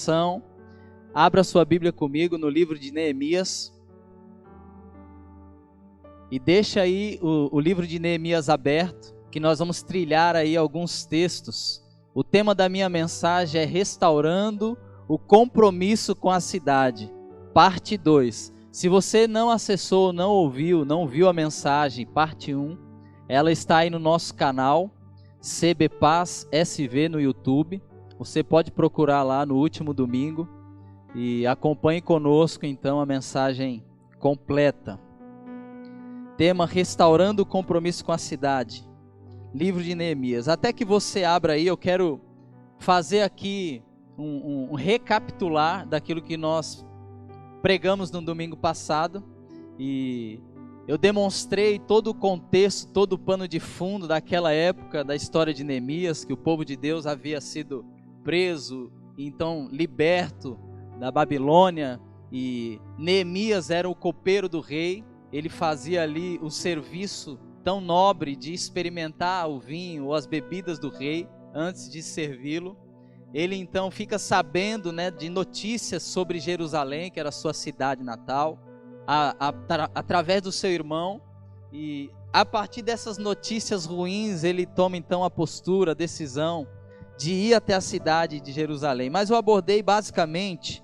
coração, abra sua Bíblia comigo no livro de Neemias. E deixa aí o livro de Neemias aberto, que nós vamos trilhar aí alguns textos. O tema da minha mensagem é Restaurando o Compromisso com a Cidade, parte 2. Se você não acessou, não viu a mensagem, parte 1, ela está aí no nosso canal, CB Paz SV no YouTube. Você pode procurar lá no último domingo e acompanhe conosco então a mensagem completa. Tema Restaurando o Compromisso com a Cidade, livro de Neemias. Até que você abra aí, eu quero fazer aqui um recapitular daquilo que nós pregamos no domingo passado. E eu demonstrei todo o contexto, todo o pano de fundo daquela época da história de Neemias, que o povo de Deus havia sido preso, então liberto da Babilônia, e Neemias era o copeiro do rei. Ele fazia ali o serviço tão nobre de experimentar o vinho ou as bebidas do rei antes de servi-lo. Ele então fica sabendo, de notícias sobre Jerusalém, que era a sua cidade natal, através do seu irmão. E a partir dessas notícias ruins, ele toma então a postura, a decisão de ir até a cidade de Jerusalém. Mas eu abordei basicamente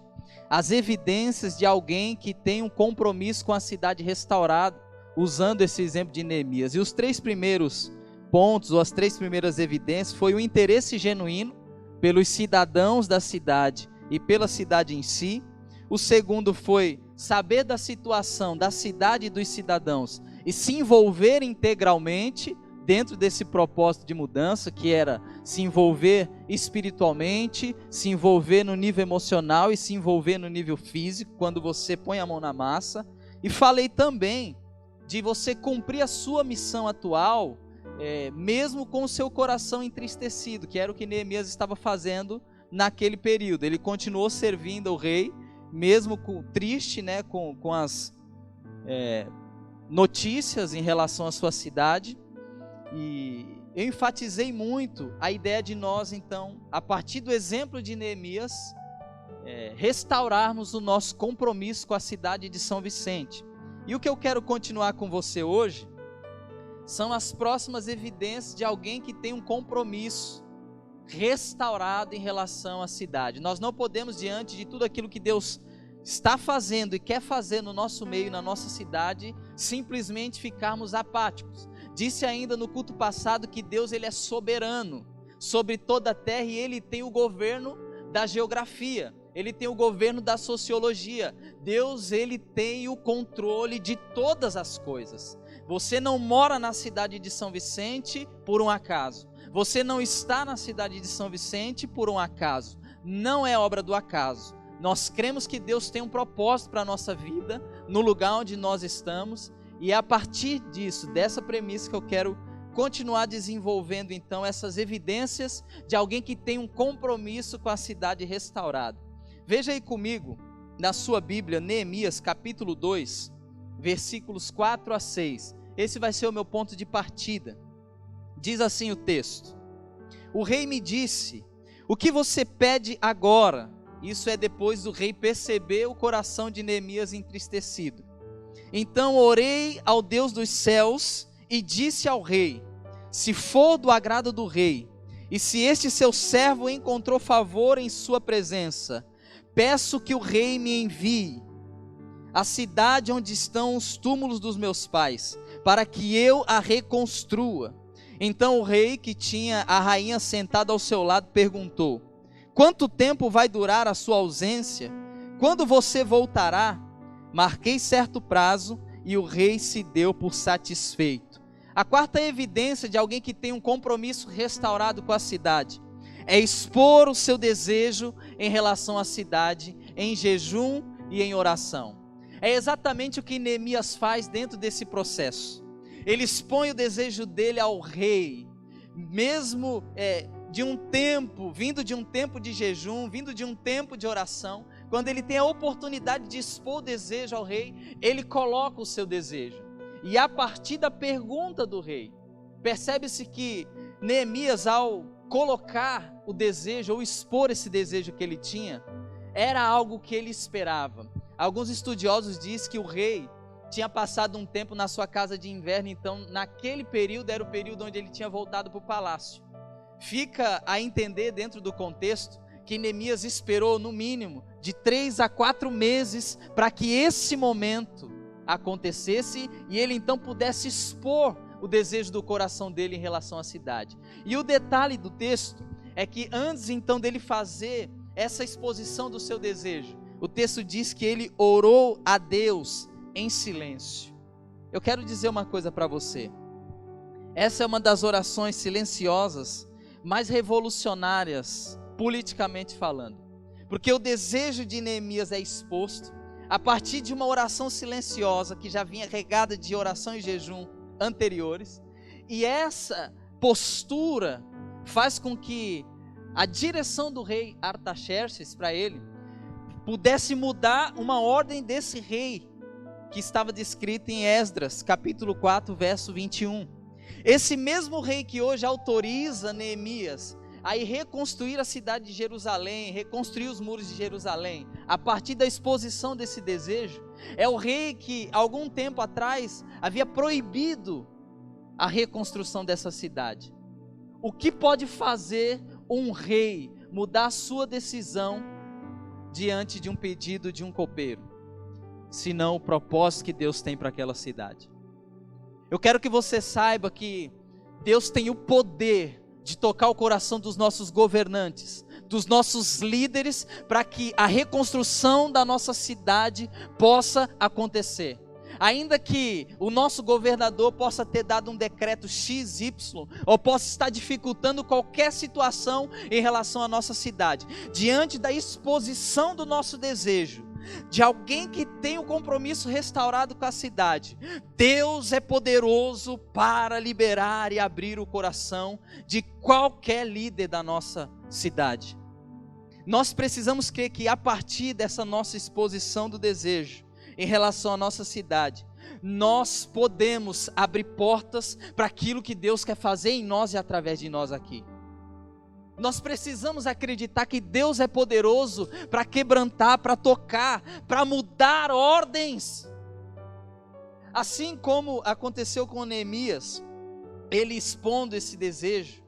as evidências de alguém que tem um compromisso com a cidade restaurada, usando esse exemplo de Neemias. E os 3 primeiros pontos, ou as 3 primeiras evidências, foi o interesse genuíno pelos cidadãos da cidade e pela cidade em si. O segundo foi saber da situação da cidade e dos cidadãos e se envolver integralmente dentro desse propósito de mudança, que era se envolver espiritualmente, se envolver no nível emocional e se envolver no nível físico, quando você põe a mão na massa. E falei também de você cumprir a sua missão atual, mesmo com o seu coração entristecido, que era o que Neemias estava fazendo naquele período. Ele continuou servindo ao rei, mesmo triste, com as notícias em relação à sua cidade. E eu enfatizei muito a ideia de nós, então, a partir do exemplo de Neemias, restaurarmos o nosso compromisso com a cidade de São Vicente. E o que eu quero continuar com você hoje são as próximas evidências de alguém que tem um compromisso restaurado em relação à cidade. Nós não podemos, diante de tudo aquilo que Deus está fazendo e quer fazer no nosso meio, na nossa cidade, simplesmente ficarmos apáticos. Disse ainda no culto passado que Deus ele é soberano sobre toda a terra e Ele tem o governo da geografia, Ele tem o governo da sociologia. Deus ele tem o controle de todas as coisas. Você não mora na cidade de São Vicente por um acaso. Você não está na cidade de São Vicente por um acaso. Não é obra do acaso. Nós cremos que Deus tem um propósito para a nossa vida, no lugar onde nós estamos. E é a partir disso, dessa premissa, que eu quero continuar desenvolvendo então essas evidências de alguém que tem um compromisso com a cidade restaurada. Veja aí comigo, na sua Bíblia, Neemias capítulo 2, versículos 4 a 6. Esse vai ser o meu ponto de partida. Diz assim o texto: O rei me disse, o que você pede agora? Isso é depois do rei perceber o coração de Neemias entristecido. Então orei ao Deus dos céus e disse ao rei, se for do agrado do rei, e se este seu servo encontrou favor em sua presença, peço que o rei me envie à cidade onde estão os túmulos dos meus pais, para que eu a reconstrua. Então o rei, que tinha a rainha sentada ao seu lado, perguntou, quanto tempo vai durar a sua ausência? Quando você voltará? Marquei certo prazo e o rei se deu por satisfeito. A quarta evidência de alguém que tem um compromisso restaurado com a cidade é expor o seu desejo em relação à cidade, em jejum e em oração. É exatamente o que Neemias faz dentro desse processo. Ele expõe o desejo dele ao rei, mesmo vindo de um tempo de jejum, vindo de um tempo de oração. Quando ele tem a oportunidade de expor o desejo ao rei, ele coloca o seu desejo. E a partir da pergunta do rei, percebe-se que Neemias, ao colocar o desejo, ou expor esse desejo que ele tinha, era algo que ele esperava. Alguns estudiosos dizem que o rei tinha passado um tempo na sua casa de inverno, então naquele período era o período onde ele tinha voltado para o palácio. Fica a entender dentro do contexto que Neemias esperou no mínimo de 3 a 4 meses para que esse momento acontecesse e ele então pudesse expor o desejo do coração dele em relação à cidade. E o detalhe do texto é que antes então dele fazer essa exposição do seu desejo, o texto diz que ele orou a Deus em silêncio. Eu quero dizer uma coisa para você. Essa é uma das orações silenciosas mais revolucionárias, politicamente falando. Porque o desejo de Neemias é exposto a partir de uma oração silenciosa que já vinha regada de oração e jejum anteriores. E essa postura faz com que a direção do rei Artaxerxes para ele pudesse mudar uma ordem desse rei que estava descrita em Esdras, capítulo 4, verso 21. Esse mesmo rei que hoje autoriza Neemias a reconstruir a cidade de Jerusalém, reconstruir os muros de Jerusalém, a partir da exposição desse desejo, é o rei que algum tempo atrás havia proibido a reconstrução dessa cidade. O que pode fazer um rei mudar a sua decisão diante de um pedido de um copeiro, senão o propósito que Deus tem para aquela cidade? Eu quero que você saiba que Deus tem o poder de tocar o coração dos nossos governantes, dos nossos líderes, para que a reconstrução da nossa cidade possa acontecer. Ainda que o nosso governador possa ter dado um decreto XY, ou possa estar dificultando qualquer situação em relação à nossa cidade, diante da exposição do nosso desejo, de alguém que tem o compromisso restaurado com a cidade, Deus é poderoso para liberar e abrir o coração de qualquer líder da nossa cidade. Nós precisamos crer que a partir dessa nossa exposição do desejo em relação à nossa cidade, nós podemos abrir portas para aquilo que Deus quer fazer em nós e através de nós aqui. Nós precisamos acreditar que Deus é poderoso para quebrantar, para tocar, para mudar ordens. Assim como aconteceu com Neemias, ele expondo esse desejo,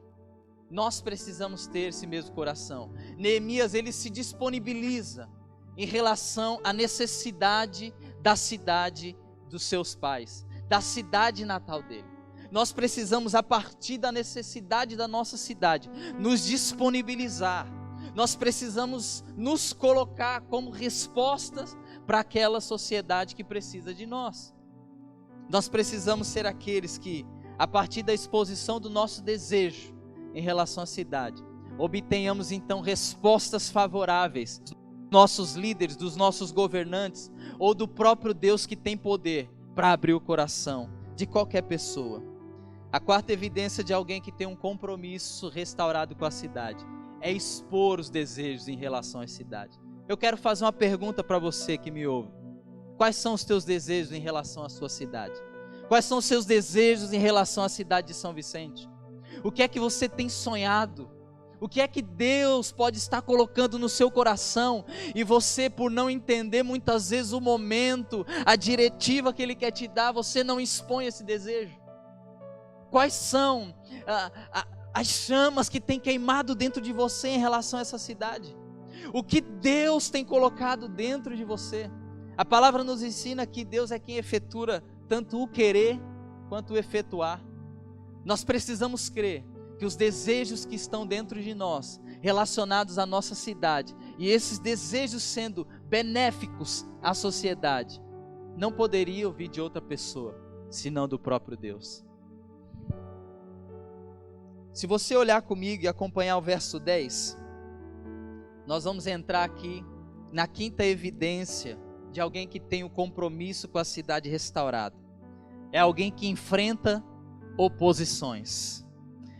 nós precisamos ter esse mesmo coração. Neemias, ele se disponibiliza em relação à necessidade da cidade dos seus pais, da cidade natal dele. Nós precisamos, a partir da necessidade da nossa cidade, nos disponibilizar. Nós precisamos nos colocar como respostas para aquela sociedade que precisa de nós. Nós precisamos ser aqueles que, a partir da exposição do nosso desejo em relação à cidade, obtenhamos então respostas favoráveis dos nossos líderes, dos nossos governantes, ou do próprio Deus que tem poder para abrir o coração de qualquer pessoa. A quarta evidência de alguém que tem um compromisso restaurado com a cidade é expor os desejos em relação à cidade. Eu quero fazer uma pergunta para você que me ouve. Quais são os teus desejos em relação à sua cidade? Quais são os seus desejos em relação à cidade de São Vicente? O que é que você tem sonhado? O que é que Deus pode estar colocando no seu coração e você, por não entender muitas vezes o momento, a diretiva que Ele quer te dar, você não expõe esse desejo? Quais são as chamas que tem queimado dentro de você em relação a essa cidade? O que Deus tem colocado dentro de você? A palavra nos ensina que Deus é quem efetua tanto o querer quanto o efetuar. Nós precisamos crer que os desejos que estão dentro de nós, relacionados à nossa cidade, e esses desejos sendo benéficos à sociedade, não poderiam vir de outra pessoa, senão do próprio Deus. Se você olhar comigo e acompanhar o verso 10, nós vamos entrar aqui na quinta evidência de alguém que tem um compromisso com a cidade restaurada. É alguém que enfrenta oposições.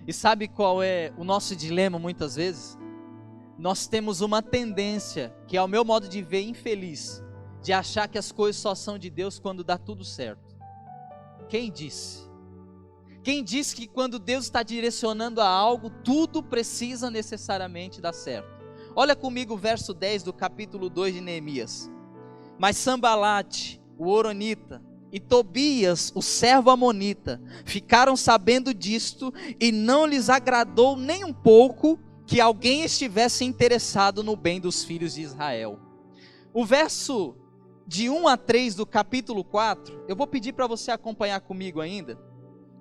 E sabe qual é o nosso dilema muitas vezes? Nós temos uma tendência, que é o meu modo de ver infeliz, de achar que as coisas só são de Deus quando dá tudo certo. Quem disse? Quem disse que quando Deus está direcionando a algo, tudo precisa necessariamente dar certo? Olha comigo o verso 10 do capítulo 2 de Neemias. Mas Sambalate, o horonita, e Tobias, o servo amonita, ficaram sabendo disto, e não lhes agradou nem um pouco que alguém estivesse interessado no bem dos filhos de Israel. O verso de 1 a 3 do capítulo 4, eu vou pedir para você acompanhar comigo ainda.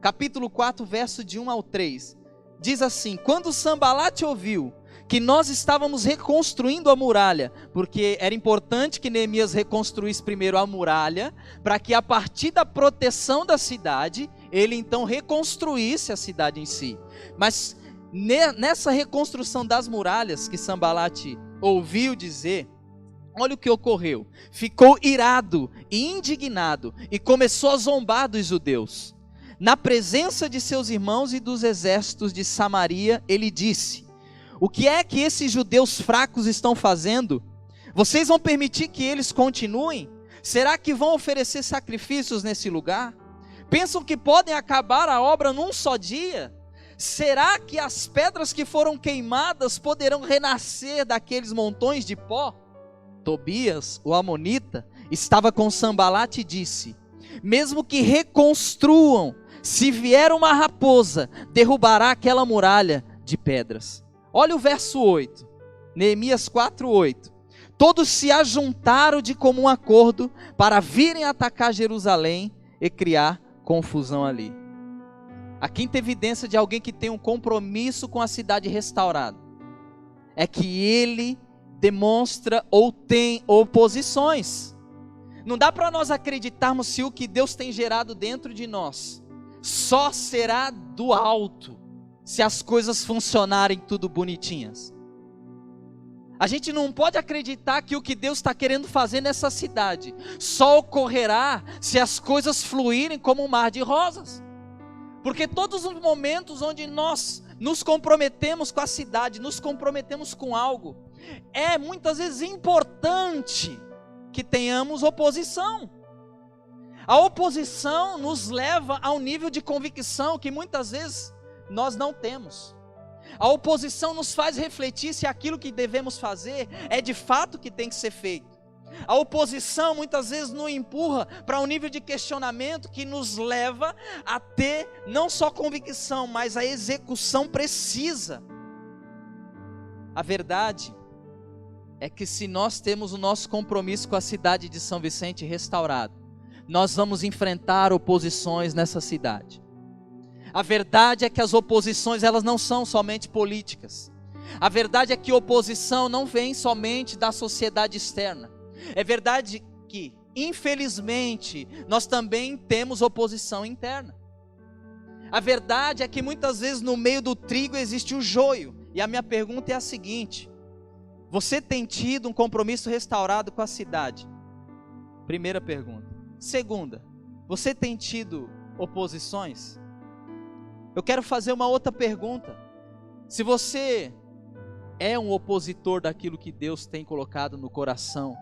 Capítulo 4, verso de 1 ao 3, diz assim: quando Sambalate ouviu que nós estávamos reconstruindo a muralha, porque era importante que Neemias reconstruísse primeiro a muralha, para que a partir da proteção da cidade, ele então reconstruísse a cidade em si. Mas nessa reconstrução das muralhas que Sambalate ouviu dizer, olha o que ocorreu: ficou irado e indignado e começou a zombar dos judeus. Na presença de seus irmãos e dos exércitos de Samaria, ele disse: o que é que esses judeus fracos estão fazendo? Vocês vão permitir que eles continuem? Será que vão oferecer sacrifícios nesse lugar? Pensam que podem acabar a obra num só dia? Será que as pedras que foram queimadas poderão renascer daqueles montões de pó? Tobias, o amonita, estava com Sambalate e disse: mesmo que reconstruam, se vier uma raposa, derrubará aquela muralha de pedras. Olha o verso 8, Neemias 4:8. Todos se ajuntaram de comum acordo para virem atacar Jerusalém e criar confusão ali. A quinta evidência de alguém que tem um compromisso com a cidade restaurada é que ele demonstra ou tem oposições. Não dá para nós acreditarmos se o que Deus tem gerado dentro de nós só será do alto, se as coisas funcionarem tudo bonitinhas. A gente não pode acreditar que o que Deus está querendo fazer nessa cidade só ocorrerá se as coisas fluírem como um mar de rosas. Porque todos os momentos onde nós nos comprometemos com a cidade, nos comprometemos com algo, é muitas vezes importante que tenhamos oposição. A oposição nos leva a um nível de convicção que muitas vezes nós não temos. A oposição nos faz refletir se aquilo que devemos fazer é de fato que tem que ser feito. A oposição muitas vezes nos empurra para um nível de questionamento que nos leva a ter não só convicção, mas a execução precisa. A verdade é que se nós temos o nosso compromisso com a cidade de São Vicente restaurado, nós vamos enfrentar oposições nessa cidade. A verdade é que as oposições, elas não são somente políticas. A verdade é que oposição não vem somente da sociedade externa. É verdade que, infelizmente, nós também temos oposição interna. A verdade é que muitas vezes no meio do trigo existe o joio. E a minha pergunta é a seguinte: você tem tido um compromisso restaurado com a cidade? Primeira pergunta. Segunda, você tem tido oposições? Eu quero fazer uma outra pergunta. Se você é um opositor daquilo que Deus tem colocado no coração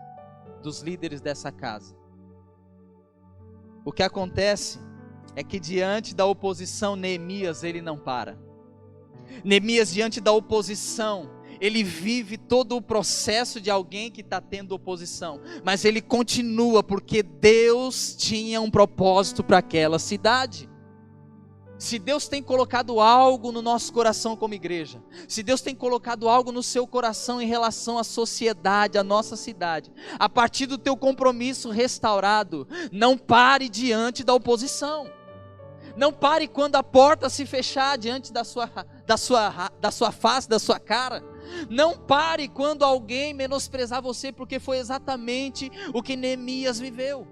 dos líderes dessa casa, o que acontece é que diante da oposição, Neemias, ele não para. Neemias, diante da oposição, ele vive todo o processo de alguém que está tendo oposição, mas ele continua, porque Deus tinha um propósito para aquela cidade. Se Deus tem colocado algo no nosso coração como igreja, se Deus tem colocado algo no seu coração em relação à sociedade, à nossa cidade, a partir do teu compromisso restaurado, não pare diante da oposição. Não pare quando a porta se fechar diante da sua face, da sua cara. Não pare quando alguém menosprezar você, porque foi exatamente o que Neemias viveu.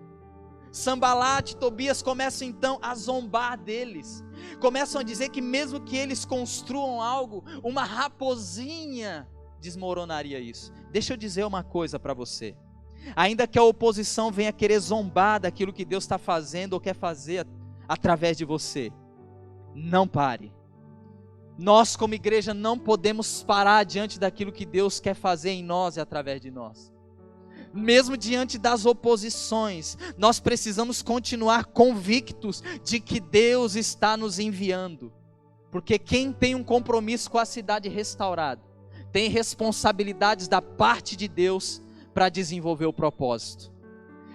Sambalate, Tobias começam então a zombar deles. Começam a dizer que mesmo que eles construam algo, uma raposinha desmoronaria isso. Deixa eu dizer uma coisa para você. Ainda que a oposição venha querer zombar daquilo que Deus está fazendo ou quer fazer através de você, não pare. Nós como igreja não podemos parar diante daquilo que Deus quer fazer em nós e através de nós. Mesmo diante das oposições, nós precisamos continuar convictos de que Deus está nos enviando. Porque quem tem um compromisso com a cidade restaurada, tem responsabilidades da parte de Deus para desenvolver o propósito.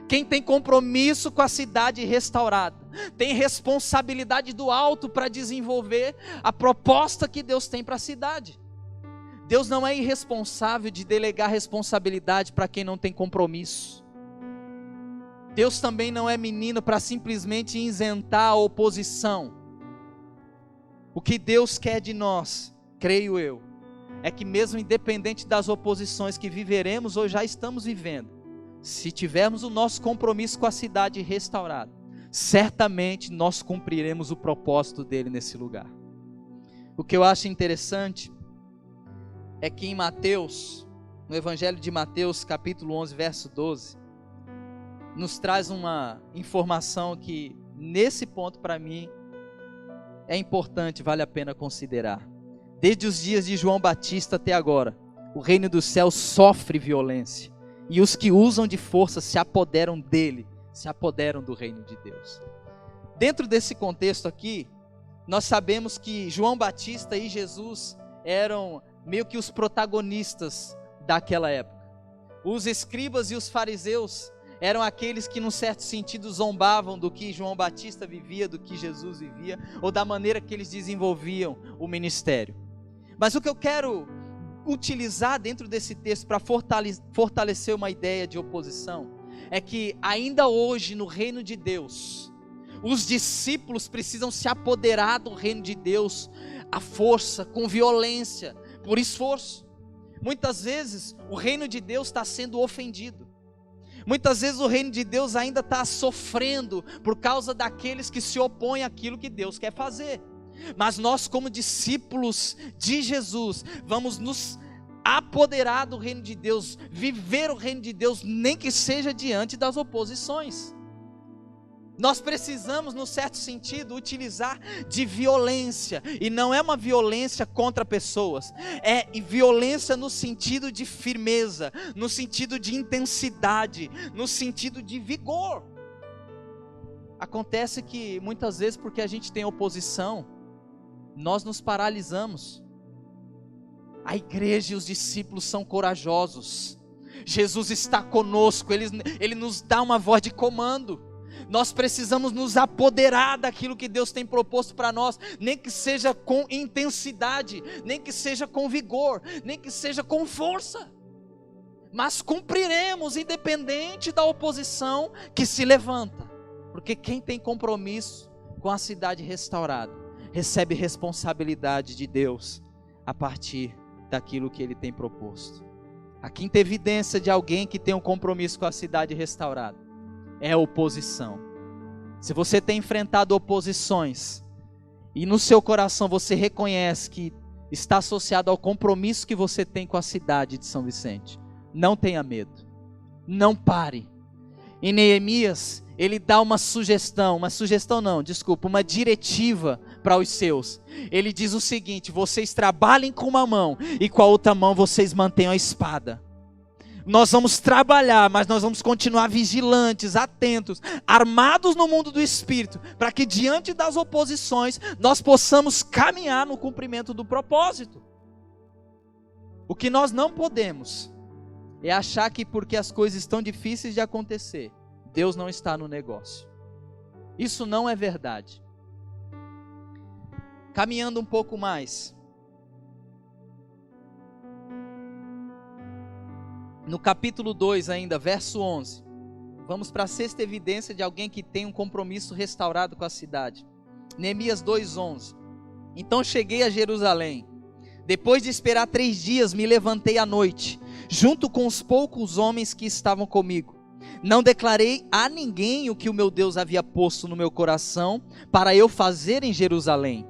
Quem tem compromisso com a cidade restaurada, tem responsabilidade do alto para desenvolver a proposta que Deus tem para a cidade. Deus não é irresponsável de delegar responsabilidade para quem não tem compromisso. Deus também não é menino para simplesmente isentar a oposição. O que Deus quer de nós, creio eu, é que mesmo independente das oposições que viveremos ou já estamos vivendo, se tivermos o nosso compromisso com a cidade restaurada, certamente nós cumpriremos o propósito dele nesse lugar. O que eu acho interessante é que em Mateus, no Evangelho de Mateus, capítulo 11, verso 12, nos traz uma informação que, nesse ponto para mim, é importante, vale a pena considerar. Desde os dias de João Batista até agora, o reino dos céus sofre violência, e os que usam de força se apoderam dele, se apoderam do reino de Deus. Dentro desse contexto aqui, nós sabemos que João Batista e Jesus eram meio que os protagonistas daquela época. Os escribas e os fariseus eram aqueles que, num certo sentido, zombavam do que João Batista vivia, do que Jesus vivia, ou da maneira que eles desenvolviam o ministério. Mas o que eu quero utilizar dentro desse texto para fortalecer uma ideia de oposição é que ainda hoje no reino de Deus, os discípulos precisam se apoderar do reino de Deus à força, com violência, por esforço. Muitas vezes o reino de Deus está sendo ofendido. Muitas vezes o reino de Deus ainda está sofrendo por causa daqueles que se opõem àquilo que Deus quer fazer. Mas nós, como discípulos de Jesus, vamos nos apoderar do reino de Deus, viver o reino de Deus, nem que seja diante das oposições. Nós precisamos, no certo sentido, utilizar de violência, e não é uma violência contra pessoas, é violência no sentido de firmeza, no sentido de intensidade, no sentido de vigor. Acontece que muitas vezes, porque a gente tem oposição, nós nos paralisamos. A igreja e os discípulos são corajosos. Jesus está conosco, Ele nos dá uma voz de comando. Nós precisamos nos apoderar daquilo que Deus tem proposto para nós, nem que seja com intensidade, nem que seja com vigor, nem que seja com força. Mas cumpriremos independente da oposição que se levanta. Porque quem tem compromisso com a cidade restaurada, recebe responsabilidade de Deus a partir daquilo que Ele tem proposto. A quinta evidência de alguém que tem um compromisso com a cidade restaurada é a oposição. Se você tem enfrentado oposições e no seu coração você reconhece que está associado ao compromisso que você tem com a cidade de São Vicente, não tenha medo, não pare. Em Neemias, ele dá uma diretiva para os seus. Ele diz o seguinte: vocês trabalhem com uma mão e com a outra mão vocês mantenham a espada. Nós vamos trabalhar, mas nós vamos continuar vigilantes, atentos, armados no mundo do Espírito, para que diante das oposições nós possamos caminhar no cumprimento do propósito. O que nós não podemos é achar que porque as coisas estão difíceis de acontecer, Deus não está no negócio. Isso não é verdade. Caminhando um pouco mais, no capítulo 2 ainda, verso 11, vamos para a sexta evidência de alguém que tem um compromisso restaurado com a cidade. Neemias 2:11. Então cheguei a Jerusalém. Depois de esperar 3 dias, me levantei à noite, junto com os poucos homens que estavam comigo. Não declarei a ninguém o que o meu Deus havia posto no meu coração para eu fazer em Jerusalém.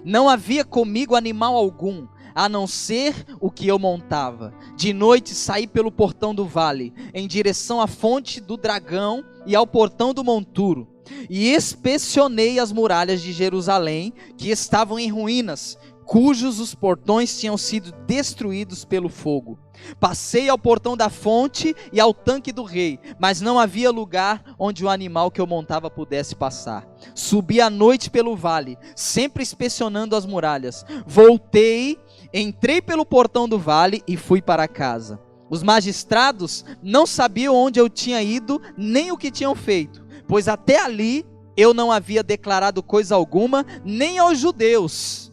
Não havia comigo animal algum, a não ser o que eu montava. De noite saí pelo portão do vale, em direção à fonte do dragão e ao portão do monturo, e inspecionei as muralhas de Jerusalém, que estavam em ruínas, cujos os portões tinham sido destruídos pelo fogo. Passei ao portão da fonte e ao tanque do rei, mas não havia lugar onde o animal que eu montava pudesse passar. Subi à noite pelo vale, sempre inspecionando as muralhas. Voltei Entrei pelo portão do vale e fui para casa. Os magistrados não sabiam onde eu tinha ido, nem o que tinham feito, pois até ali eu não havia declarado coisa alguma, nem aos judeus,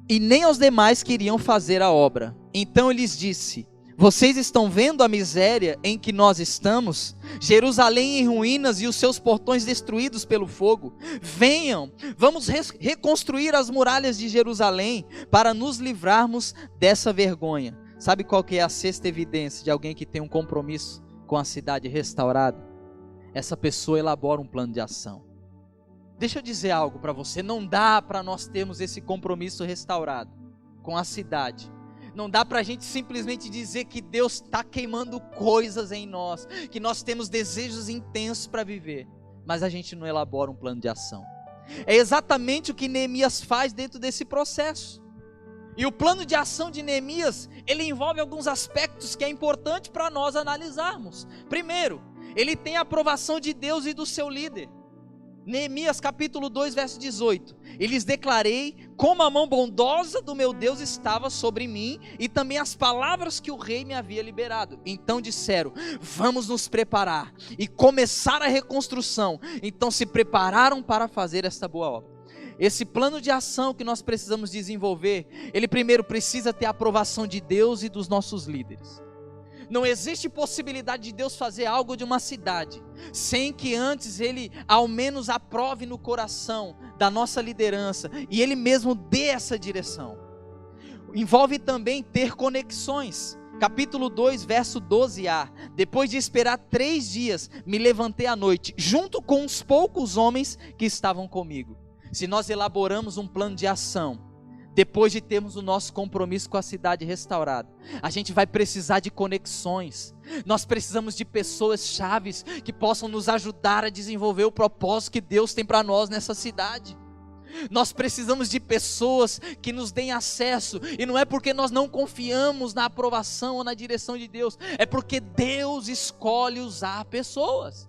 e nem aos demais que iriam fazer a obra. Então eu lhes disse: vocês estão vendo a miséria em que nós estamos? Jerusalém em ruínas e os seus portões destruídos pelo fogo. Venham, vamos reconstruir as muralhas de Jerusalém para nos livrarmos dessa vergonha. Sabe qual que é a sexta evidência de alguém que tem um compromisso com a cidade restaurada? Essa pessoa elabora um plano de ação. Deixa eu dizer algo para você, não dá para nós termos esse compromisso restaurado com a cidade. Não dá para a gente simplesmente dizer que Deus está queimando coisas em nós, que nós temos desejos intensos para viver, mas a gente não elabora um plano de ação. É exatamente o que Neemias faz dentro desse processo. E o plano de ação de Neemias, ele envolve alguns aspectos que é importante para nós analisarmos. Primeiro, ele tem a aprovação de Deus e do seu líder. Neemias capítulo 2, verso 18. E lhes declarei como a mão bondosa do meu Deus estava sobre mim, e também as palavras que o rei me havia liberado. Então disseram: vamos nos preparar e começar a reconstrução. Então se prepararam para fazer esta boa obra. Esse plano de ação que nós precisamos desenvolver, ele primeiro precisa ter a aprovação de Deus e dos nossos líderes. Não existe possibilidade de Deus fazer algo de uma cidade sem que antes Ele ao menos aprove no coração da nossa liderança e Ele mesmo dê essa direção. Envolve também ter conexões. Capítulo 2, verso 12a. Depois de esperar 3 dias, me levantei à noite, junto com uns poucos homens que estavam comigo. Se nós elaboramos um plano de ação, depois de termos o nosso compromisso com a cidade restaurada, a gente vai precisar de conexões. Nós precisamos de pessoas chaves que possam nos ajudar a desenvolver o propósito que Deus tem para nós nessa cidade. Nós precisamos de pessoas que nos deem acesso, e não é porque nós não confiamos na aprovação ou na direção de Deus, é porque Deus escolhe usar pessoas.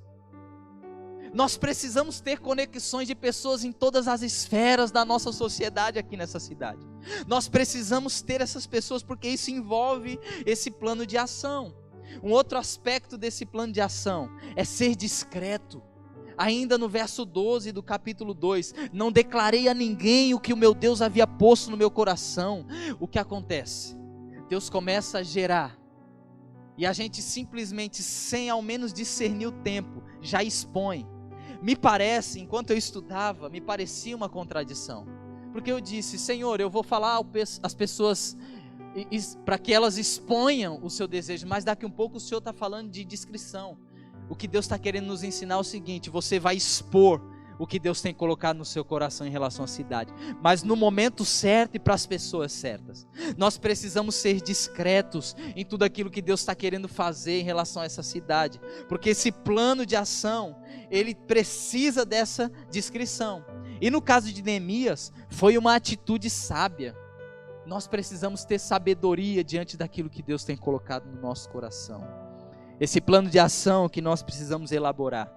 Nós precisamos ter conexões de pessoas em todas as esferas da nossa sociedade aqui nessa cidade. Nós precisamos ter essas pessoas porque isso envolve esse plano de ação. Um outro aspecto desse plano de ação é ser discreto. Ainda no verso 12 do capítulo 2, não declarei a ninguém o que o meu Deus havia posto no meu coração. O que acontece? Deus começa a gerar, e a gente simplesmente, sem ao menos discernir o tempo, já expõe. Me parece, enquanto eu estudava, me parecia uma contradição, porque eu disse: Senhor, eu vou falar às pessoas para que elas exponham o seu desejo, mas daqui um pouco o Senhor está falando de discrição. O que Deus está querendo nos ensinar é o seguinte: você vai expor o que Deus tem colocado no seu coração em relação à cidade, mas no momento certo e para as pessoas certas. Nós precisamos ser discretos em tudo aquilo que Deus está querendo fazer em relação a essa cidade, porque esse plano de ação, ele precisa dessa discrição. E no caso de Neemias, foi uma atitude sábia. Nós precisamos ter sabedoria diante daquilo que Deus tem colocado no nosso coração. Esse plano de ação que nós precisamos elaborar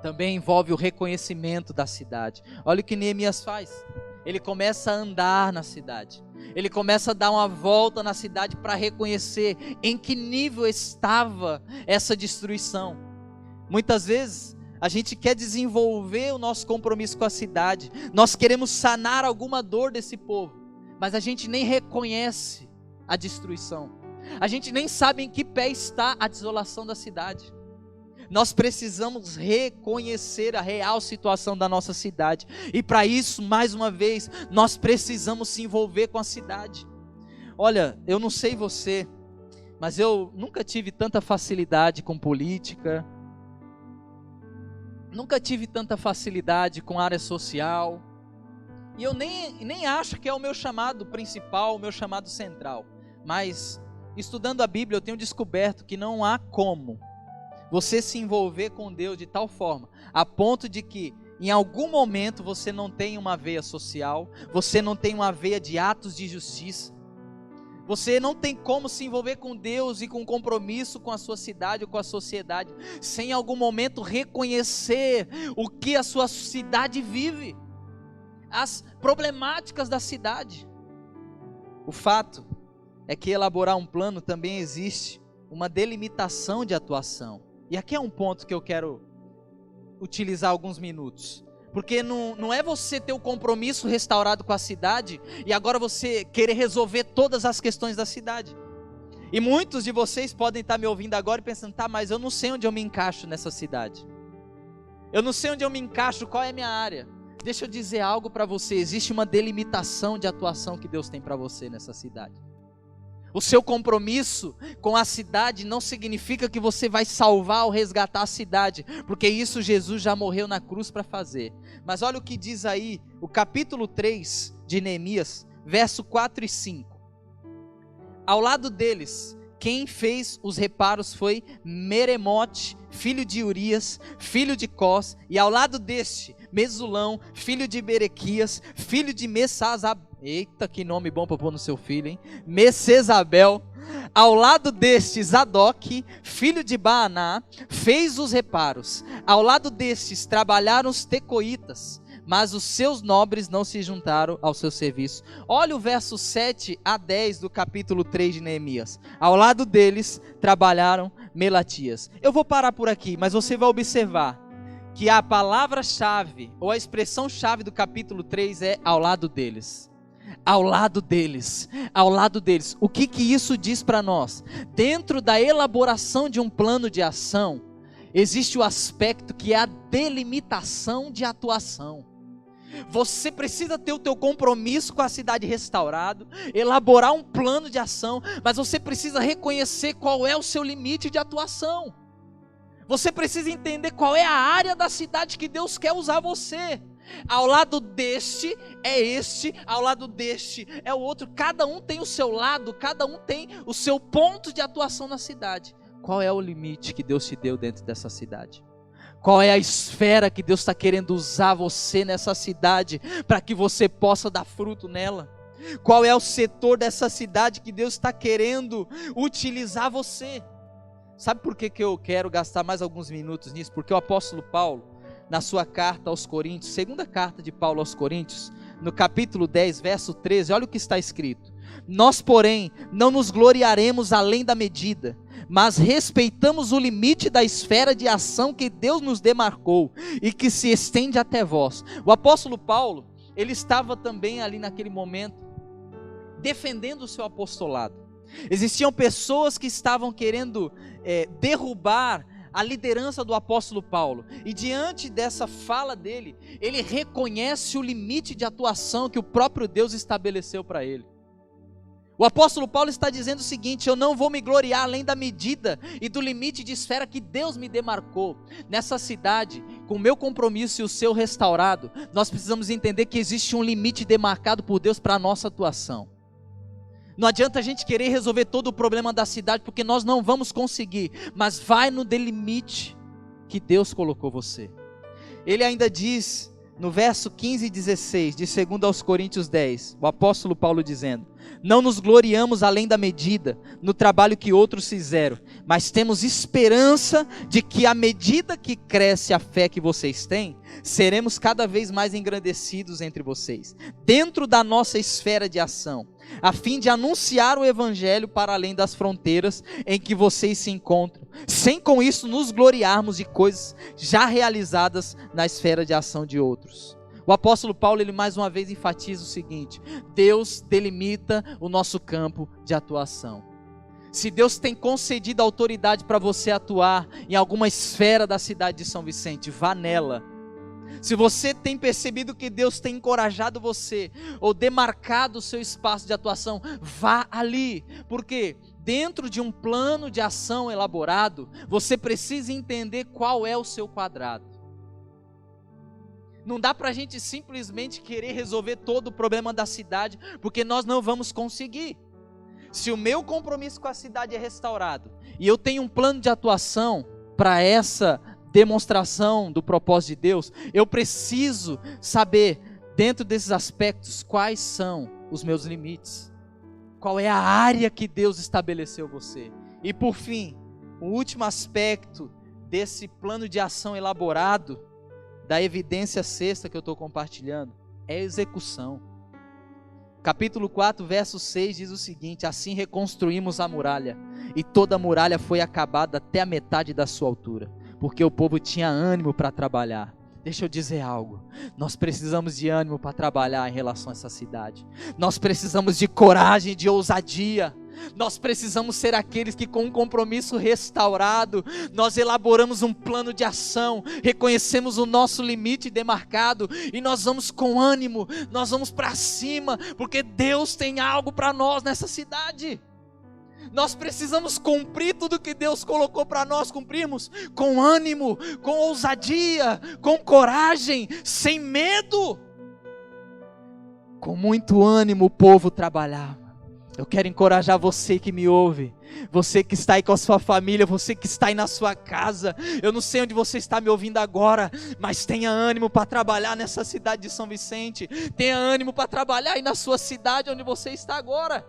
também envolve o reconhecimento da cidade. Olha o que Neemias faz. Ele começa a andar na cidade. Ele começa a dar uma volta na cidade para reconhecer em que nível estava essa destruição. Muitas vezes a gente quer desenvolver o nosso compromisso com a cidade. Nós queremos sanar alguma dor desse povo, mas a gente nem reconhece a destruição. A gente nem sabe em que pé está a desolação da cidade. Nós precisamos reconhecer a real situação da nossa cidade, e para isso, mais uma vez, nós precisamos se envolver com a cidade. Olha, eu não sei você, mas eu nunca tive tanta facilidade com política, nunca tive tanta facilidade com área social, e eu nem acho que é o meu chamado principal, o meu chamado central, mas estudando a Bíblia eu tenho descoberto que não há como você se envolver com Deus de tal forma, a ponto de que em algum momento você não tenha uma veia social, você não tem uma veia de atos de justiça, você não tem como se envolver com Deus e com compromisso com a sua cidade ou com a sociedade, sem em algum momento reconhecer o que a sua cidade vive, as problemáticas da cidade. O fato é que elaborar um plano também existe uma delimitação de atuação. E aqui é um ponto que eu quero utilizar alguns minutos. Porque não é você ter o compromisso restaurado com a cidade e agora você querer resolver todas as questões da cidade. E muitos de vocês podem estar me ouvindo agora e pensando, tá, mas eu não sei onde eu me encaixo nessa cidade. Eu não sei onde eu me encaixo, qual é a minha área. Deixa eu dizer algo para você, existe uma delimitação de atuação que Deus tem para você nessa cidade. O seu compromisso com a cidade não significa que você vai salvar ou resgatar a cidade, porque isso Jesus já morreu na cruz para fazer. Mas olha o que diz aí, o capítulo 3 de Neemias, verso 4 e 5. Ao lado deles, quem fez os reparos foi Meremote, filho de Urias, filho de Cós, e ao lado deste, Mesulão, filho de Berequias, filho de Messazabel. Eita, que nome bom para pôr no seu filho, hein? Messezabel. Ao lado deste, Zadok, filho de Baaná, fez os reparos. Ao lado destes, trabalharam os tecoitas, mas os seus nobres não se juntaram ao seu serviço. Olha o verso 7 a 10 do capítulo 3 de Neemias. Ao lado deles, trabalharam Melatias. Eu vou parar por aqui, mas você vai observar que a palavra-chave, ou a expressão-chave do capítulo 3 é ao lado deles. Ao lado deles, ao lado deles. O que isso diz para nós? Dentro da elaboração de um plano de ação, existe o aspecto que é a delimitação de atuação. Você precisa ter o teu compromisso com a cidade restaurado, elaborar um plano de ação, mas você precisa reconhecer qual é o seu limite de atuação. Você precisa entender qual é a área da cidade que Deus quer usar você. Ao lado deste é este, ao lado deste é o outro. Cada um tem o seu lado, cada um tem o seu ponto de atuação na cidade. Qual é o limite que Deus te deu dentro dessa cidade? Qual é a esfera que Deus está querendo usar você nessa cidade para que você possa dar fruto nela? Qual é o setor dessa cidade que Deus está querendo utilizar você? Sabe por que eu quero gastar mais alguns minutos nisso? Porque o apóstolo Paulo, na sua carta aos Coríntios, segunda carta de Paulo aos Coríntios, no capítulo 10, verso 13, olha o que está escrito: nós, porém, não nos gloriaremos além da medida, mas respeitamos o limite da esfera de ação que Deus nos demarcou e que se estende até vós. O apóstolo Paulo, ele estava também ali naquele momento defendendo o seu apostolado. Existiam pessoas que estavam querendo derrubar a liderança do apóstolo Paulo, e diante dessa fala dele, ele reconhece o limite de atuação que o próprio Deus estabeleceu para ele. O apóstolo Paulo está dizendo o seguinte: eu não vou me gloriar além da medida e do limite de esfera que Deus me demarcou. Nessa cidade, com o meu compromisso e o seu restaurado, nós precisamos entender que existe um limite demarcado por Deus para a nossa atuação. Não adianta a gente querer resolver todo o problema da cidade, porque nós não vamos conseguir, mas vai no limite que Deus colocou você. Ele ainda diz, no verso 15 e 16, de 2 aos Coríntios 10, o apóstolo Paulo dizendo: não nos gloriamos além da medida, no trabalho que outros fizeram, mas temos esperança de que à medida que cresce a fé que vocês têm, seremos cada vez mais engrandecidos entre vocês, dentro da nossa esfera de ação, a fim de anunciar o evangelho para além das fronteiras em que vocês se encontram, sem com isso nos gloriarmos de coisas já realizadas na esfera de ação de outros. O apóstolo Paulo, ele mais uma vez enfatiza o seguinte: Deus delimita o nosso campo de atuação. Se Deus tem concedido autoridade para você atuar em alguma esfera da cidade de São Vicente, vá nela. Se você tem percebido que Deus tem encorajado você, ou demarcado o seu espaço de atuação, vá ali, porque dentro de um plano de ação elaborado, você precisa entender qual é o seu quadrado. Não dá para a gente simplesmente querer resolver todo o problema da cidade, porque nós não vamos conseguir. Se o meu compromisso com a cidade é restaurado, e eu tenho um plano de atuação para essa demonstração do propósito de Deus, eu preciso saber, dentro desses aspectos, quais são os meus limites, qual é a área que Deus estabeleceu você. E por fim, o último aspecto desse plano de ação elaborado, da evidência sexta que eu estou compartilhando, é a execução. Capítulo 4, verso 6 diz o seguinte: assim reconstruímos a muralha, e toda a muralha foi acabada até a metade da sua altura, porque o povo tinha ânimo para trabalhar. Deixa eu dizer algo, nós precisamos de ânimo para trabalhar em relação a essa cidade, nós precisamos de coragem, de ousadia, nós precisamos ser aqueles que com um compromisso restaurado, nós elaboramos um plano de ação, reconhecemos o nosso limite demarcado, e nós vamos com ânimo, nós vamos para cima, porque Deus tem algo para nós nessa cidade. Nós precisamos cumprir tudo que Deus colocou para nós cumprirmos, com ânimo, com ousadia, com coragem, sem medo. Com muito ânimo o povo trabalhava. Eu quero encorajar você que me ouve, você que está aí com a sua família, você que está aí na sua casa. Eu não sei onde você está me ouvindo agora, mas tenha ânimo para trabalhar nessa cidade de São Vicente. Tenha ânimo para trabalhar aí na sua cidade onde você está agora.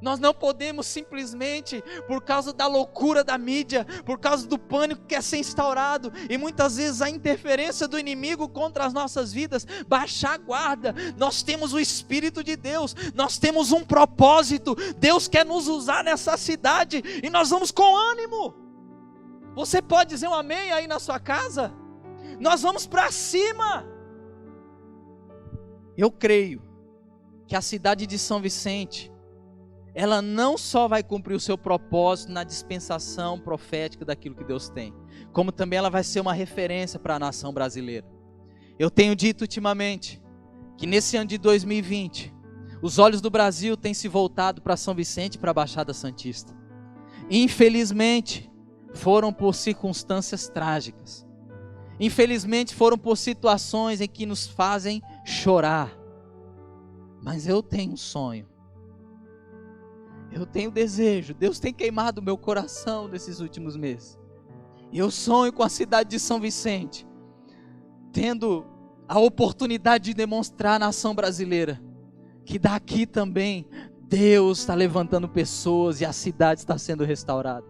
Nós não podemos simplesmente, por causa da loucura da mídia, por causa do pânico que quer ser instaurado, e muitas vezes a interferência do inimigo contra as nossas vidas, baixar a guarda. Nós temos o Espírito de Deus, nós temos um propósito, Deus quer nos usar nessa cidade, e nós vamos com ânimo. Você pode dizer um amém aí na sua casa? Nós vamos para cima. Eu creio que a cidade de São Vicente, ela não só vai cumprir o seu propósito na dispensação profética daquilo que Deus tem, como também ela vai ser uma referência para a nação brasileira. Eu tenho dito ultimamente que nesse ano de 2020, os olhos do Brasil têm se voltado para São Vicente e para a Baixada Santista. Infelizmente, foram por circunstâncias trágicas. Infelizmente, foram por situações em que nos fazem chorar. Mas eu tenho um sonho. Eu tenho desejo, Deus tem queimado o meu coração nesses últimos meses. Eu sonho com a cidade de São Vicente, tendo a oportunidade de demonstrar à nação brasileira, que daqui também Deus está levantando pessoas e a cidade está sendo restaurada.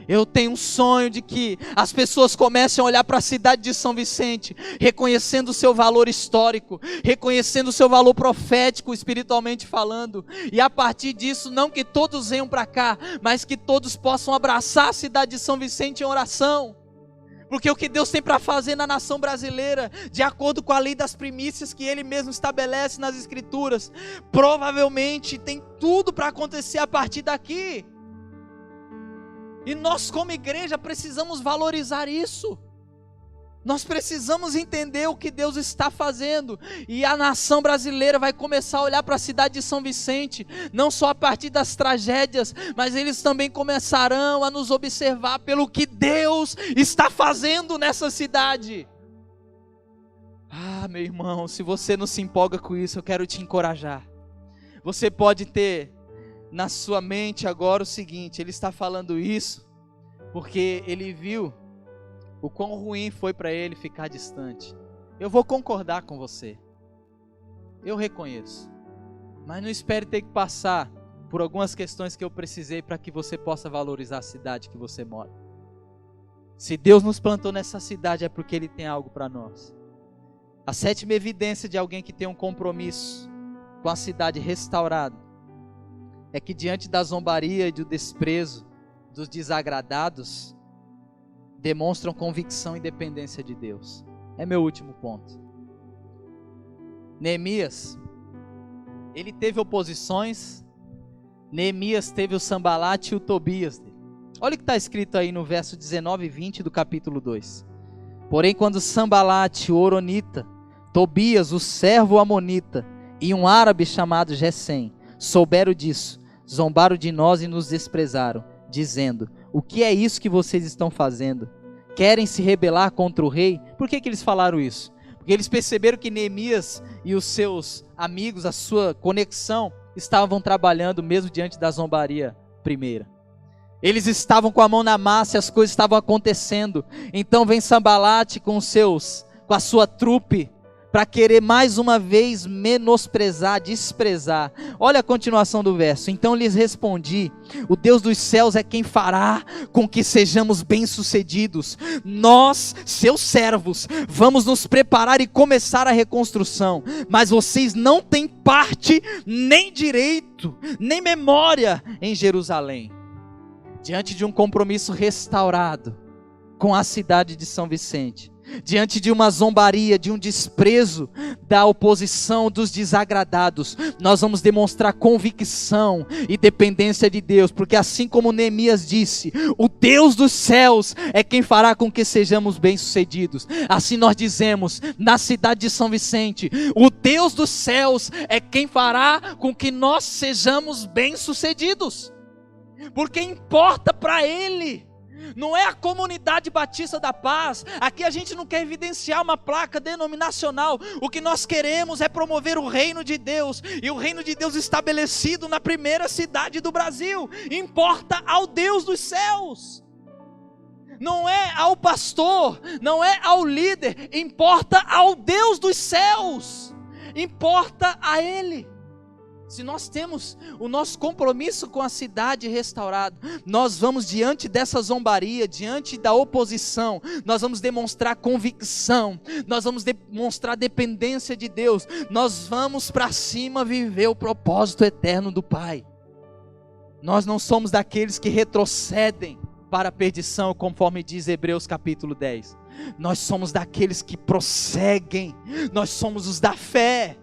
Eu tenho um sonho de que as pessoas comecem a olhar para a cidade de São Vicente, reconhecendo o seu valor histórico, reconhecendo o seu valor profético, espiritualmente falando, e a partir disso, não que todos venham para cá, mas que todos possam abraçar a cidade de São Vicente em oração, porque o que Deus tem para fazer na nação brasileira, de acordo com a lei das primícias que Ele mesmo estabelece nas Escrituras, provavelmente tem tudo para acontecer a partir daqui. E nós como igreja precisamos valorizar isso. Nós precisamos entender o que Deus está fazendo. E a nação brasileira vai começar a olhar para a cidade de São Vicente, não só a partir das tragédias, mas eles também começarão a nos observar pelo que Deus está fazendo nessa cidade. Ah, meu irmão, se você não se empolga com isso, eu quero te encorajar. Você pode ter na sua mente agora o seguinte: ele está falando isso porque ele viu o quão ruim foi para ele ficar distante. Eu vou concordar com você, eu reconheço, mas não espere ter que passar por algumas questões que eu precisei para que você possa valorizar a cidade que você mora. Se Deus nos plantou nessa cidade é porque Ele tem algo para nós. A sétima evidência de alguém que tem um compromisso com a cidade restaurada é que diante da zombaria e do desprezo dos desagradados, demonstram convicção e dependência de Deus. É meu último ponto. Neemias, ele teve oposições. Neemias teve o Sambalate e o Tobias dele. Olha o que está escrito aí no verso 19 e 20 do capítulo 2. Porém, quando Sambalate, o Horonita, Tobias, o servo amonita, e um árabe chamado Gesem souberam disso, zombaram de nós e nos desprezaram, dizendo: o que é isso que vocês estão fazendo? Querem se rebelar contra o rei? Por que eles falaram isso? Porque eles perceberam que Neemias e os seus amigos, a sua conexão, estavam trabalhando mesmo diante da zombaria primeira. Eles estavam com a mão na massa e as coisas estavam acontecendo. Então vem Sambalate com a sua trupe para querer mais uma vez menosprezar, desprezar. Olha a continuação do verso. Então lhes respondi: o Deus dos céus é quem fará com que sejamos bem-sucedidos. Nós, seus servos, vamos nos preparar e começar a reconstrução. Mas vocês não têm parte, nem direito, nem memória em Jerusalém. Diante de um compromisso restaurado com a cidade de São Vicente, diante de uma zombaria, de um desprezo da oposição, dos desagradados, nós vamos demonstrar convicção e dependência de Deus, porque assim como Neemias disse, o Deus dos céus é quem fará com que sejamos bem-sucedidos. Assim nós dizemos na cidade de São Vicente, o Deus dos céus é quem fará com que nós sejamos bem-sucedidos, porque importa para Ele. Não é a Comunidade Batista da Paz. Aqui a gente não quer evidenciar uma placa denominacional. O que nós queremos é promover o reino de Deus, e o reino de Deus estabelecido na primeira cidade do Brasil. Importa ao Deus dos céus. Não é ao pastor, não é ao líder, importa ao Deus dos céus. Importa a Ele. Se nós temos o nosso compromisso com a cidade restaurado, nós vamos diante dessa zombaria, diante da oposição, nós vamos demonstrar convicção, nós vamos demonstrar dependência de Deus, nós vamos para cima viver o propósito eterno do Pai. Nós não somos daqueles que retrocedem para a perdição, conforme diz Hebreus capítulo 10. Nós somos daqueles que prosseguem, nós somos os da fé.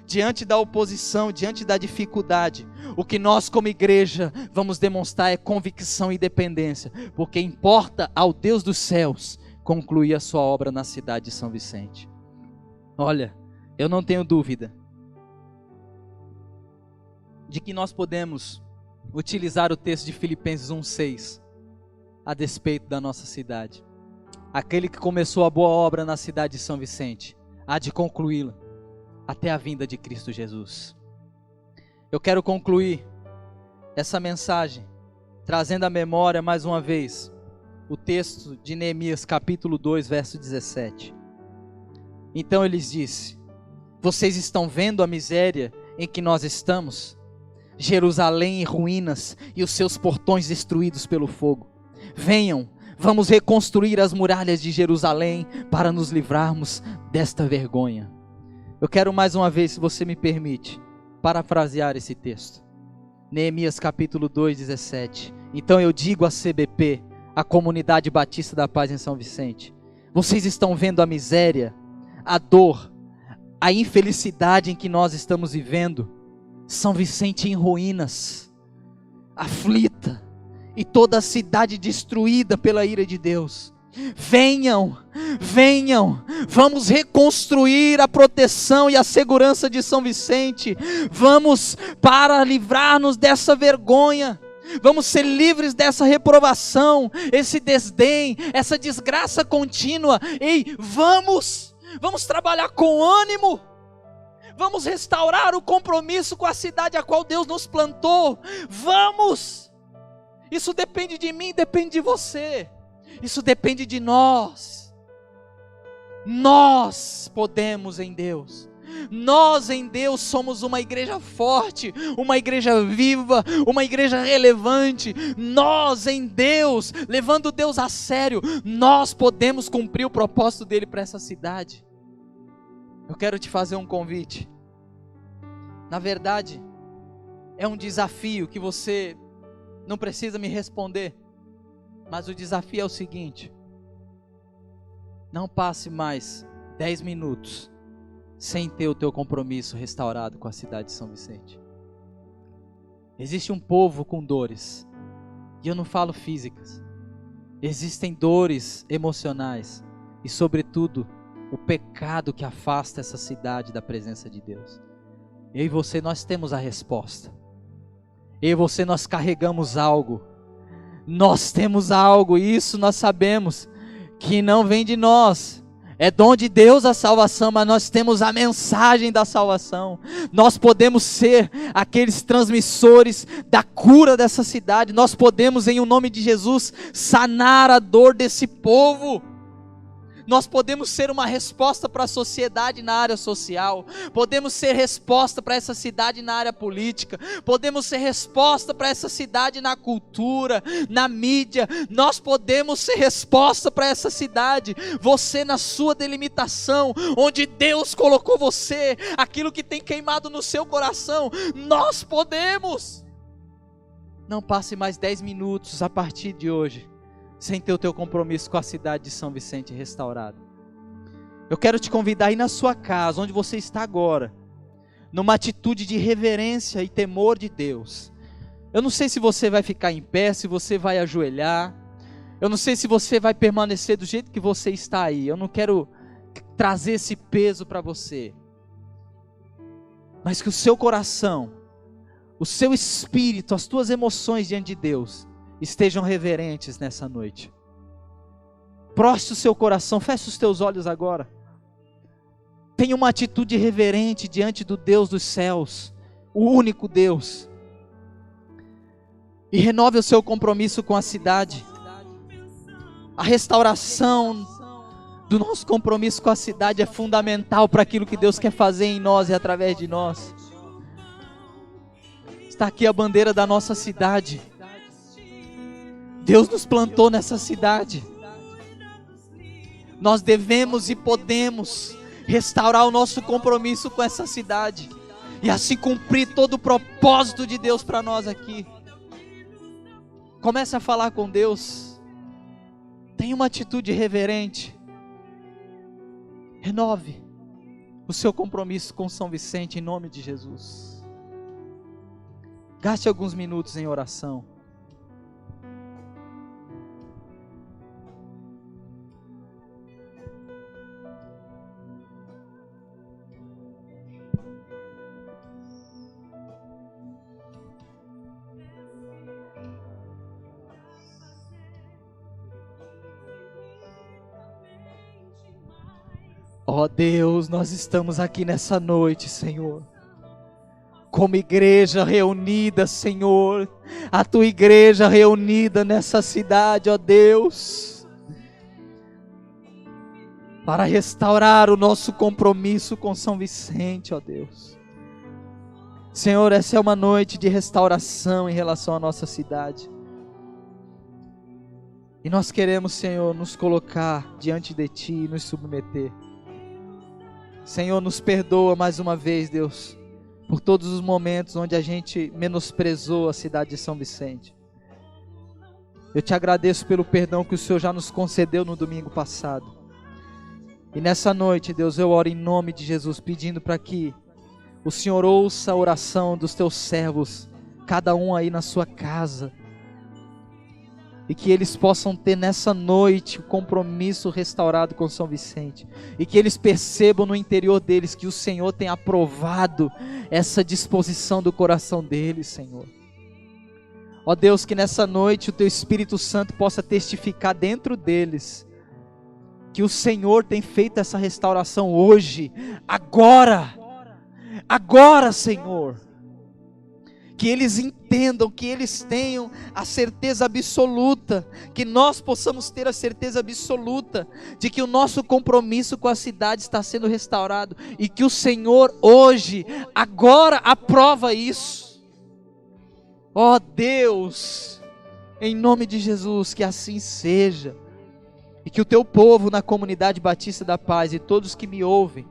Diante da oposição, diante da dificuldade, o que nós como igreja vamos demonstrar é convicção e dependência, porque importa ao Deus dos céus concluir a sua obra na cidade de São Vicente. Olha, eu não tenho dúvida de que nós podemos utilizar o texto de Filipenses 1:6 a despeito da nossa cidade. Aquele que começou a boa obra na cidade de São Vicente há de concluí-la até a vinda de Cristo Jesus. Eu quero concluir essa mensagem trazendo à memória mais uma vez o texto de Neemias capítulo 2, verso 17. Então ele disse: vocês estão vendo a miséria em que nós estamos? Jerusalém em ruínas e os seus portões destruídos pelo fogo. Venham, vamos reconstruir as muralhas de Jerusalém para nos livrarmos desta vergonha. Eu quero mais uma vez, se você me permite, parafrasear esse texto. Neemias capítulo 2, 17. Então eu digo à CBP, a Comunidade Batista da Paz em São Vicente: vocês estão vendo a miséria, a dor, a infelicidade em que nós estamos vivendo? São Vicente em ruínas, aflita, e toda a cidade destruída pela ira de Deus. Venham, vamos reconstruir a proteção e a segurança de São Vicente, vamos para livrar-nos dessa vergonha, vamos ser livres dessa reprovação, esse desdém, essa desgraça contínua. Ei, vamos trabalhar com ânimo, vamos restaurar o compromisso com a cidade a qual Deus nos plantou, isso depende de mim, depende de você. Isso depende de nós. Nós podemos em Deus. Nós em Deus somos uma igreja forte, uma igreja viva, uma igreja relevante. Nós em Deus, levando Deus a sério, nós podemos cumprir o propósito dele para essa cidade. Eu quero te fazer um convite. Na verdade, é um desafio que você não precisa me responder. Mas o desafio é o seguinte: não passe mais 10 minutos sem ter o teu compromisso restaurado com a cidade de São Vicente. Existe um povo com dores, e eu não falo físicas, existem dores emocionais, e sobretudo, o pecado que afasta essa cidade da presença de Deus. Eu e você, nós temos a resposta. Eu e você, nós carregamos algo. Nós temos algo, isso nós sabemos, que não vem de nós, é dom de Deus a salvação, mas nós temos a mensagem da salvação. Nós podemos ser aqueles transmissores da cura dessa cidade, nós podemos em o nome de Jesus sanar a dor desse povo. Nós podemos ser uma resposta para a sociedade na área social, podemos ser resposta para essa cidade na área política, podemos ser resposta para essa cidade na cultura, na mídia, nós podemos ser resposta para essa cidade, você na sua delimitação, onde Deus colocou você, aquilo que tem queimado no seu coração, nós podemos. Não passe mais 10 minutos a partir de hoje sem ter o teu compromisso com a cidade de São Vicente restaurado. Eu quero te convidar aí na sua casa, onde você está agora, numa atitude de reverência e temor de Deus. Eu não sei se você vai ficar em pé, se você vai ajoelhar, eu não sei se você vai permanecer do jeito que você está aí, eu não quero trazer esse peso para você, mas que o seu coração, o seu espírito, as tuas emoções diante de Deus estejam reverentes nessa noite. Proste o seu coração, feche os teus olhos agora. Tenha uma atitude reverente diante do Deus dos céus, o único Deus. E renove o seu compromisso com a cidade. A restauração do nosso compromisso com a cidade é fundamental para aquilo que Deus quer fazer em nós e através de nós. Está aqui a bandeira da nossa cidade. Deus nos plantou nessa cidade. Nós devemos e podemos restaurar o nosso compromisso com essa cidade e assim cumprir todo o propósito de Deus para nós aqui. Comece a falar com Deus. Tenha uma atitude reverente. Renove o seu compromisso com São Vicente em nome de Jesus. Gaste alguns minutos em oração. Ó Deus, nós estamos aqui nessa noite, Senhor, como igreja reunida, Senhor, a Tua igreja reunida nessa cidade, ó Deus, para restaurar o nosso compromisso com São Vicente, ó Deus. Senhor, essa é uma noite de restauração em relação à nossa cidade. E nós queremos, Senhor, nos colocar diante de Ti e nos submeter. Senhor, nos perdoa mais uma vez, Deus, por todos os momentos onde a gente menosprezou a cidade de São Vicente. Eu te agradeço pelo perdão que o Senhor já nos concedeu no domingo passado. E nessa noite, Deus, eu oro em nome de Jesus, pedindo para que o Senhor ouça a oração dos teus servos, cada um aí na sua casa, e que eles possam ter nessa noite o compromisso restaurado com São Vicente, e que eles percebam no interior deles que o Senhor tem aprovado essa disposição do coração deles, Senhor. Ó Deus, que nessa noite o Teu Espírito Santo possa testificar dentro deles que o Senhor tem feito essa restauração hoje, agora, Senhor. Que eles entendam, que eles tenham a certeza absoluta, que nós possamos ter a certeza absoluta de que o nosso compromisso com a cidade está sendo restaurado e que o Senhor hoje, agora aprova isso. Ó Deus, em nome de Jesus, que assim seja, e que o Teu povo na comunidade Batista da Paz e todos que me ouvem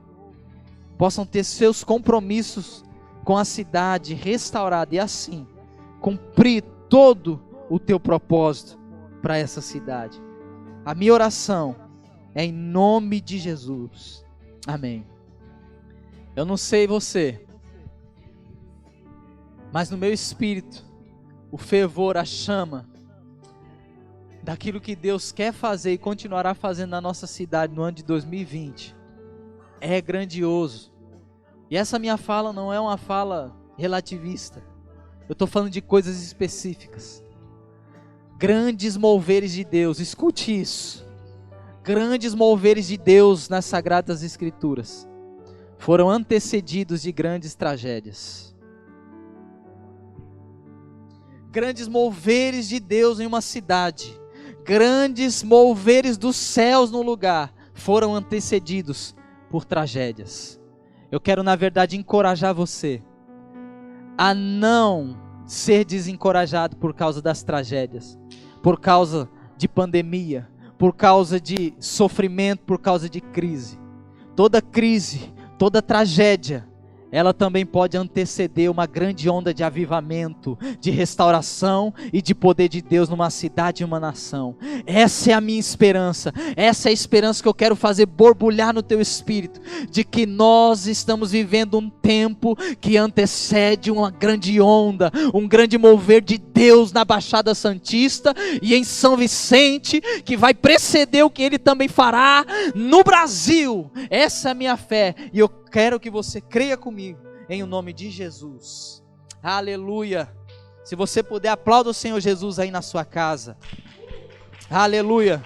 possam ter seus compromissos com a cidade restaurada e assim cumprir todo o Teu propósito para essa cidade. A minha oração é em nome de Jesus. Amém. Eu não sei você, mas no meu espírito o fervor, a chama daquilo que Deus quer fazer e continuará fazendo na nossa cidade no ano de 2020 é grandioso. E essa minha fala não é uma fala relativista. Eu estou falando de coisas específicas. Grandes moveres de Deus, escute isso. Grandes moveres de Deus nas Sagradas Escrituras foram antecedidos de grandes tragédias. Grandes moveres de Deus em uma cidade, grandes moveres dos céus no lugar, foram antecedidos por tragédias. Eu quero, na verdade, encorajar você a não ser desencorajado por causa das tragédias, por causa de pandemia, por causa de sofrimento, por causa de crise. Toda crise, toda tragédia, ela também pode anteceder uma grande onda de avivamento, de restauração e de poder de Deus numa cidade e uma nação. Essa é a minha esperança, essa é a esperança que eu quero fazer borbulhar no teu espírito, de que nós estamos vivendo um tempo que antecede uma grande onda, um grande mover de Deus na Baixada Santista e em São Vicente, que vai preceder o que Ele também fará no Brasil. Essa é a minha fé e eu quero que você creia comigo, em o nome de Jesus. Aleluia. Se você puder, aplauda o Senhor Jesus aí na sua casa. Aleluia.